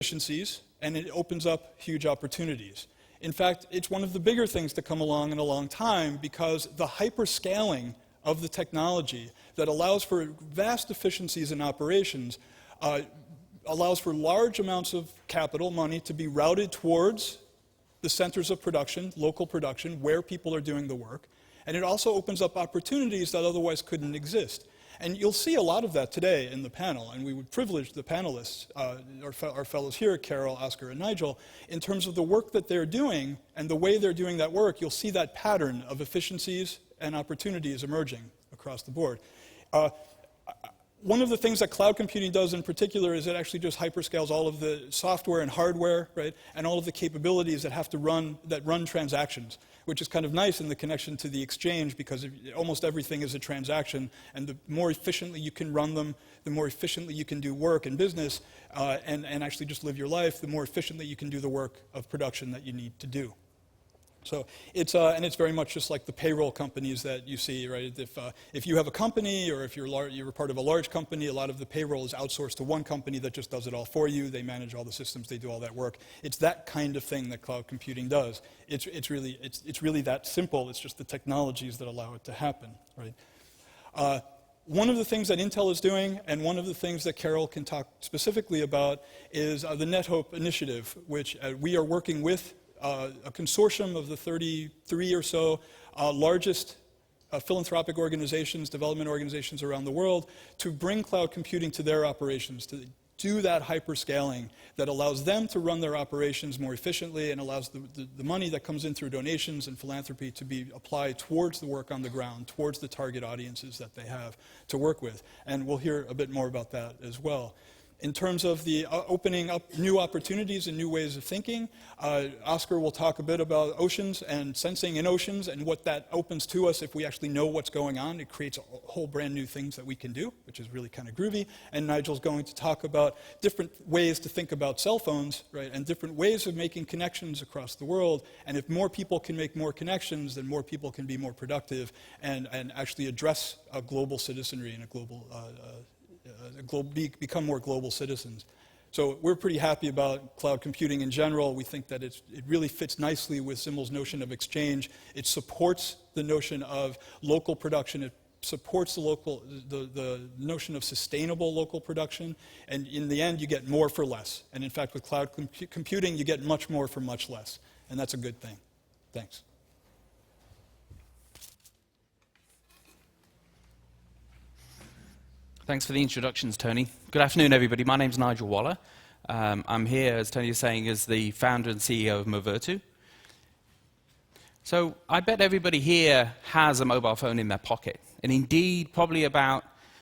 efficiencies, and it opens up huge opportunities. In fact, it's one of the bigger things to come along in a long time, because the hyperscaling of the technology that allows for vast efficiencies in operations allows for large amounts of capital, money, to be routed towards the centers of production, local production, where people are doing the work. And it also opens up opportunities that otherwise couldn't exist. And you'll see a lot of that today in the panel, and we would privilege the panelists, our fellows here, Carol, Oscar, and Nigel, in terms of the work that they're doing and the way they're doing that work. You'll see that pattern of efficiencies and opportunities emerging across the board. One of the things that cloud computing does in particular is it actually just hyperscales all of the software and hardware, right, and all of the capabilities that have to run transactions, which is kind of nice in the connection to the exchange, because almost everything is a transaction, and the more efficiently you can run them, the more efficiently you can do work and business, and actually just live your life, the more efficiently you can do the work of production that you need to do. So it's very much just like the payroll companies that you see, right? If you have a company, or if you're part of a large company, a lot of the payroll is outsourced to one company that just does it all for you. They manage all the systems, they do all that work. It's that kind of thing that cloud computing does. It's really that simple. It's just the technologies that allow it to happen, right? One of the things that Intel is doing, and one of the things that Carol can talk specifically about, is the NetHope initiative, which we are working with a consortium of the 33 or so largest philanthropic organizations, development organizations around the world, to bring cloud computing to their operations, to do that hyperscaling that allows them to run their operations more efficiently and allows the money that comes in through donations and philanthropy to be applied towards the work on the ground, towards the target audiences that they have to work with. And we'll hear a bit more about that as well. In terms of the opening up new opportunities and new ways of thinking, Oscar will talk a bit about oceans and sensing in oceans and what that opens to us if we actually know what's going on. It creates a whole brand new things that we can do, which is really kind of groovy. And Nigel's going to talk about different ways to think about cell phones, right, and different ways of making connections across the world. And if more people can make more connections, then more people can be more productive and actually address a global citizenry and a global become more global citizens. So we're pretty happy about cloud computing in general. We think that it really fits nicely with Simmel's notion of exchange. It supports the notion of local production. It supports the notion of sustainable local production. And in the end, you get more for less. And in fact, with cloud computing, you get much more for much less. And that's a good thing. Thanks. Thanks for the introductions, Tony. Good afternoon, everybody. My name's Nigel Waller. I'm here, as Tony was saying, as the founder and CEO of Movirtu. So I bet everybody here has a mobile phone in their pocket. And indeed, probably about